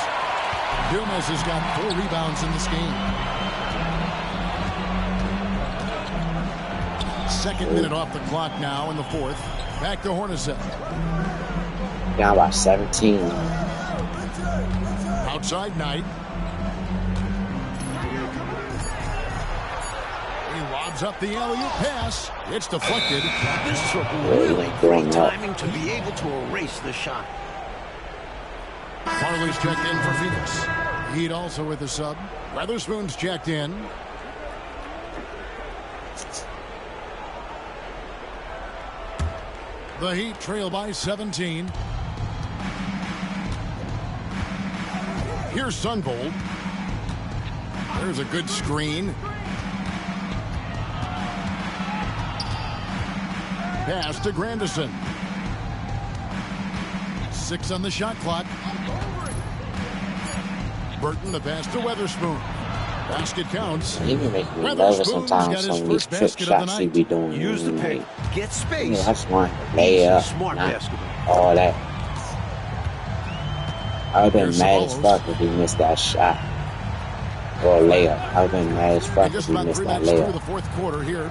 Dumas has got 4 rebounds in this game. Second minute off the clock now in the fourth. Back to Hornacek. Down by 17. Outside Knight. He lobs up the alley-oop pass. It's deflected. This took really great timing to be able to erase the shot. Farley's checked in for Phoenix. Heat also with the sub. Weatherspoon's checked in. The Heat trail by 17. Here's Sunvold. There's a good screen. Pass to Grandison. 6 on the shot clock. Burton, the pass to Weatherspoon. Basket counts. He be making me nervous sometimes. Some of these trick shots he be doing. Use the pick. Get space. Yeah, that's one. Layup. Smart basketball. All that. I would have been mad as fuck if he missed that shot. Or a layup. I would have been mad as fuck if he missed that through the layup. fourth quarter here.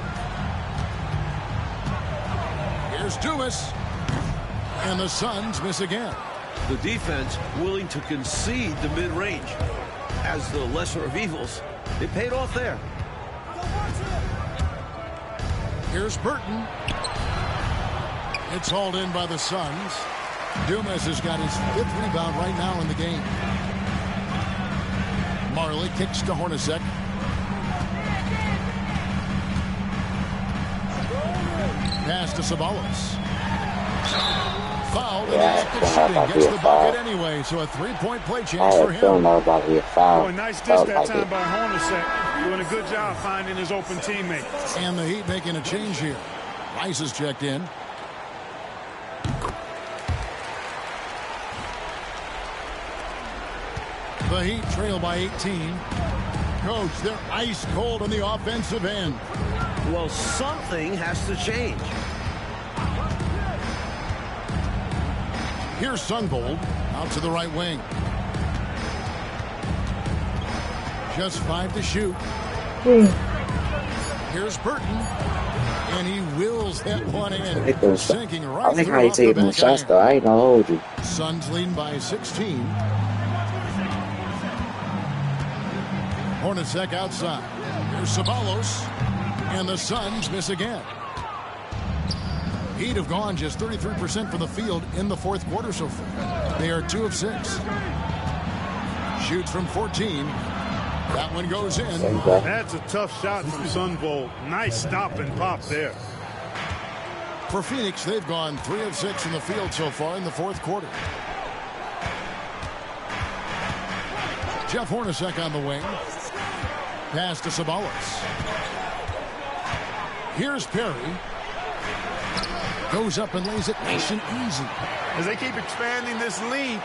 Here's Dumas. And the Suns miss again. The defense willing to concede the mid-range as the lesser of evils. It paid off there. Here's Burton. It's hauled in by the Suns. Dumas has got his 5th rebound right now in the game. Marley kicks to Hornacek. Pass to Ceballos. Foul. Gets the bucket anyway, so a 3-point play chance for him. don't know about the foul. Boy, nice dish that time by Hornacek. Doing a good job finding his open teammate. And the Heat making a change here. Rice is checked in. The Heat trail by 18. Coach, they're ice cold on the offensive end. Well, something has to change. Here's Sunvold out to the right wing. Just 5 to shoot. Here's Burton. And he wills that one in. Sinking right I think through how you off take the them back shots iron. though. I ain't gonna hold you. Suns leading by 16. Hornacek outside. Here's Ceballos. And the Suns miss again. Heat have gone just 33% from the field in the fourth quarter so far. They are 2 of 6. Shoots from 14. That one goes in. That's a tough shot from Sunvold. Nice stop and pop there. For Phoenix, they've gone 3 of 6 in the field so far in the fourth quarter. Jeff Hornacek on the wing. Pass to Ceballos. Here's Perry. Goes up and lays it nice and easy. As they keep expanding this lead,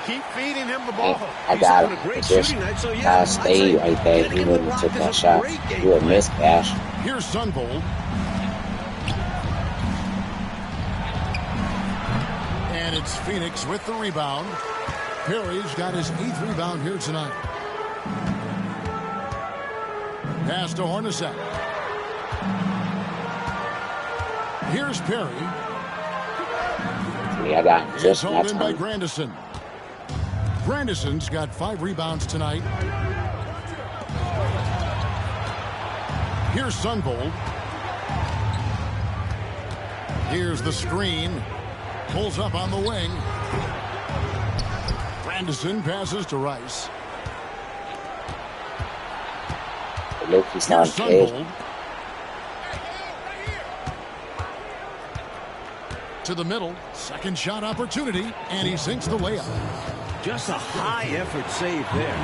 keep feeding him the ball. I got him. Just I stayed right there. He wouldn't have took that shot. He would miss Cash. Here's Sunvold. And it's Phoenix with the rebound. Perry's got his 8th rebound here tonight. Pass to Hornacek. Here's Perry. Yeah, I got him. It's Just hauled that in by time. Grandison. Grandison's got 5 rebounds tonight. Here's Sunvold. Here's the screen. Pulls up on the wing. Grandison passes to Rice. Look, he's Here's not dead. Sunvold. To the middle. Second shot opportunity. And he sinks the layup. Just a high-effort save there.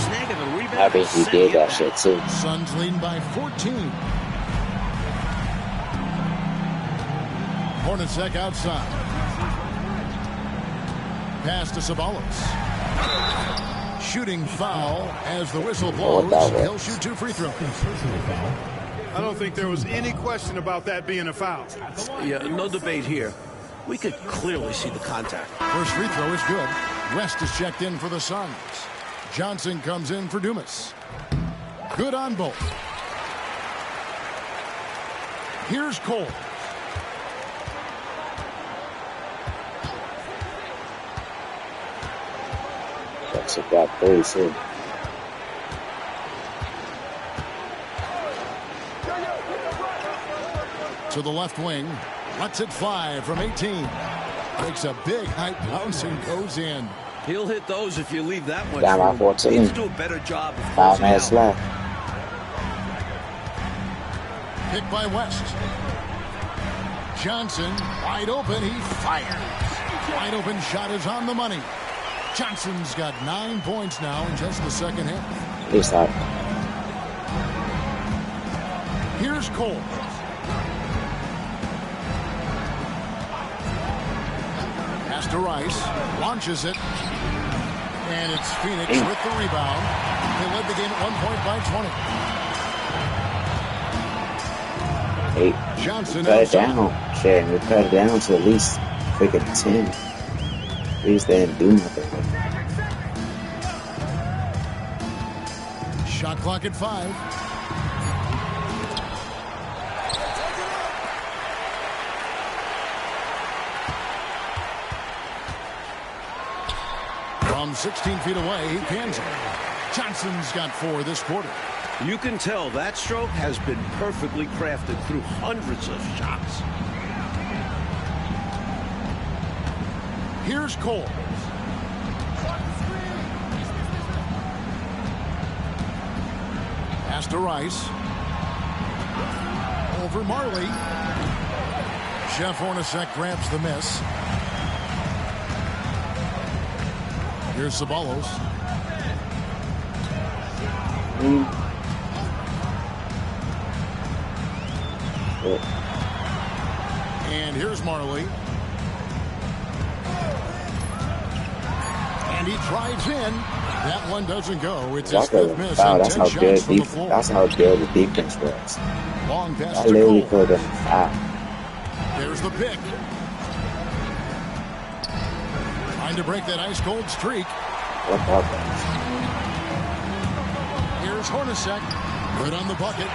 Snagging the rebound. I bet he did that shit too. Suns leading by 14. Hornacek outside. Pass to Ceballos. Shooting foul as the whistle blows. He'll shoot 2 free throws. I don't think there was any question about that being a foul. Yeah, no debate here. We could clearly see the contact. First free throw is good. West is checked in for the Suns. Johnson comes in for Dumas. Good on both. Here's Cole. That's a got 36. To the left wing. Lets it fly from 18. Takes a big height bounce and goes in. He'll hit those if you leave that much Down by room. 14. Needs to do a better job of 5 closing minutes out. left. Picked by West. Johnson wide open. He fires. Wide open shot is on the money. Johnson's got 9 points now in just the second half. He's up. Here's Cole. Pass to Rice. Launches it. And it's Phoenix with the rebound. They led the game at 1 point by 20. Hey, Johnson cut it outside. down. Shit, we cut it down to at least freaking 10. We just didn't do nothing. Shot clock at 5. From 16 feet away, he cans it. Johnson's got 4 this quarter. You can tell that stroke has been perfectly crafted through hundreds of shots. Here's Cole. Pass to Rice. Over Marley. Jeff Hornacek grabs the miss. Here's Ceballos. And here's Marley. And he drives in. That one doesn't go. It's his 5th miss Wow, and that's 10 how shots good from the floor. that's how good the defense was. Long pass I to literally Cole. could have foul. There's the pick. Trying to break that ice-cold streak. What about that? Here's Hornacek. Good on the bucket.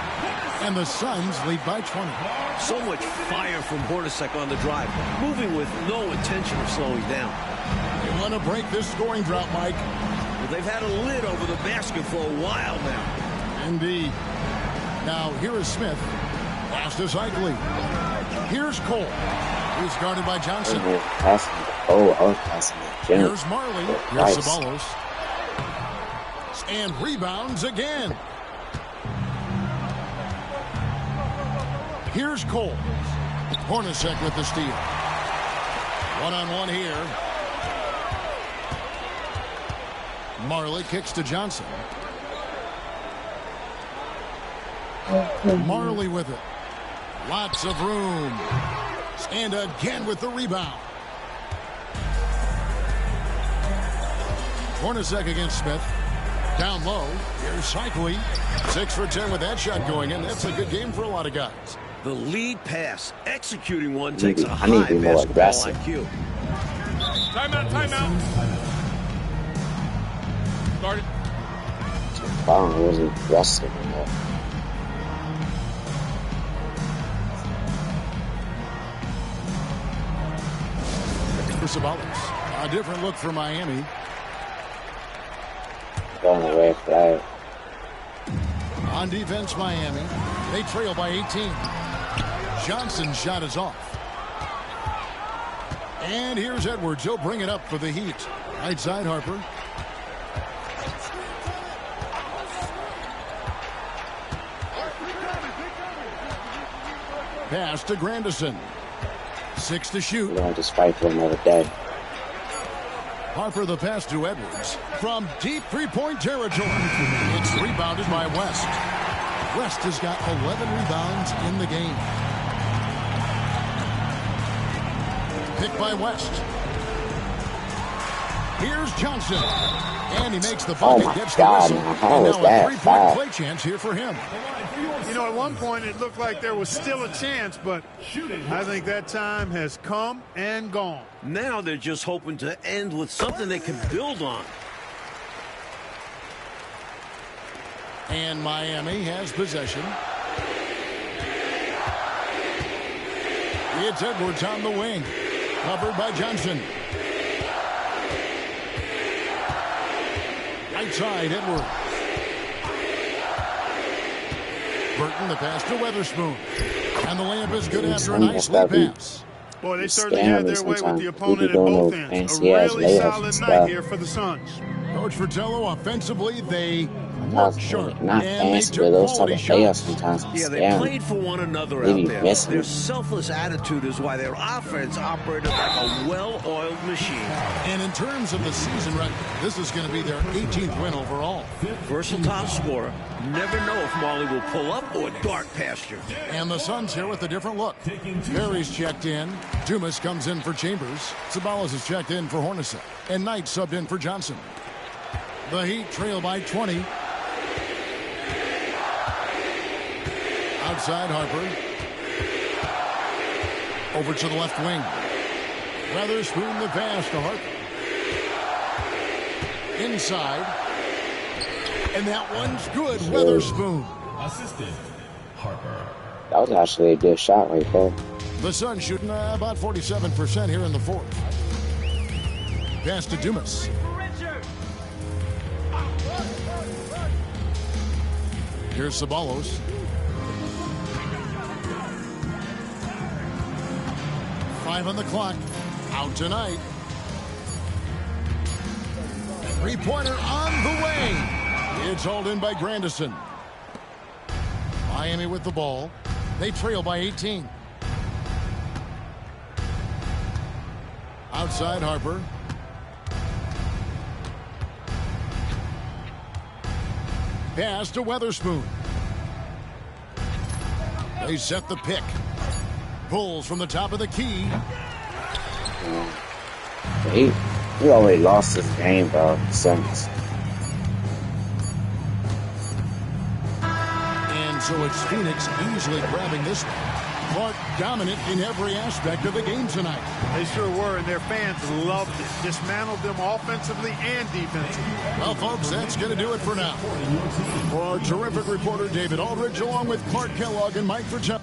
And the Suns lead by 20. So much fire from Hornacek on the drive, moving with no intention of slowing down. They want to break this scoring drought, Mike. Well, they've had a lid over the basket for a while now. Indeed. Now, here is Smith. Pass to Zeigley. Here's Cole. He's guarded by Johnson. I was passing it. Here's Marley. Here's Nice. Ceballos. And rebounds again. Here's Cole. Hornacek with the steal. One-on-one here. Marley kicks to Johnson. Marley with it. Lots of room. And again with the rebound. Hornacek against Smith. Down low. Here's Cycli. 6 for 10 with that shot going in. That's a good game for a lot of guys. The lead pass, executing one takes a I need high to be more basketball aggressive. IQ. Timeout. Started. Brown wasn't aggressive enough. For Ceballos. A different look for Miami. Throwing the red flag. On defense, Miami. They trail by 18. Johnson's shot is off. And here's Edwards. He'll bring it up for the Heat. Right side, Harper. Pass to Grandison. 6 to shoot. We're going to just fight for another day. Harper the pass to Edwards. From deep three-point territory. It's rebounded by West. West has got 11 rebounds in the game. Picked by West. Here's Johnson. And he makes the bucket. my Gets God, the whistle. man, how And was now that a three-point foul? play chance here for him. You know, at one point it looked like there was still a chance, but I think that time has come and gone. Now they're just hoping to end with something they can build on. And Miami has possession. It's Edwards on the wing. Covered by Johnson. Right side, Edwards. Burton, the pass to Weatherspoon. And the layup is good after a nice lead pass. Boy, they It's certainly had their scary way with sometimes. the We opponent be at doing both those ends. A fancy-ass really layups solid and night stuff. here for the Suns. Coach Fratello, offensively, they sometimes not fancy, but those type of layups sometimes Yeah, they scam. played for one another They out be there. messing Their with selfless attitude is why their offense operated like a well-oiled machine. And in terms of the season record, this is going to be their 18th win overall. Versatile scorer. Never know if Marley will pull up or dart past you. And the Suns here with a different look. Perry's checked in. Dumas comes in for Chambers. Sabalas is checked in for Hornacek. And Knight subbed in for Johnson. The Heat trail by 20. Outside Harper. Over to the left wing. Weatherspoon the pass to Harper. Inside. And that one's good. Weatherspoon. Assistant, Harper. That was actually a good shot right there. The Suns shooting about 47% here in the fourth. Pass to Dumas. Here's Sabalos. Five on the clock. Out tonight. Three-pointer on the way. It's hauled in by Grandison. Miami with the ball. They trail by 18. Outside Harper. Pass to Weatherspoon. They set the pick. Pulls from the top of the key. He already lost this game, bro. Suns. And so it's Phoenix easily grabbing this one. Clark dominant in every aspect of the game tonight. They sure were, and their fans loved it. Dismantled them offensively and defensively. Well, folks, that's going to do it for now. For our terrific reporter, David Aldridge, along with Clark Kellogg and Mike Fratelli.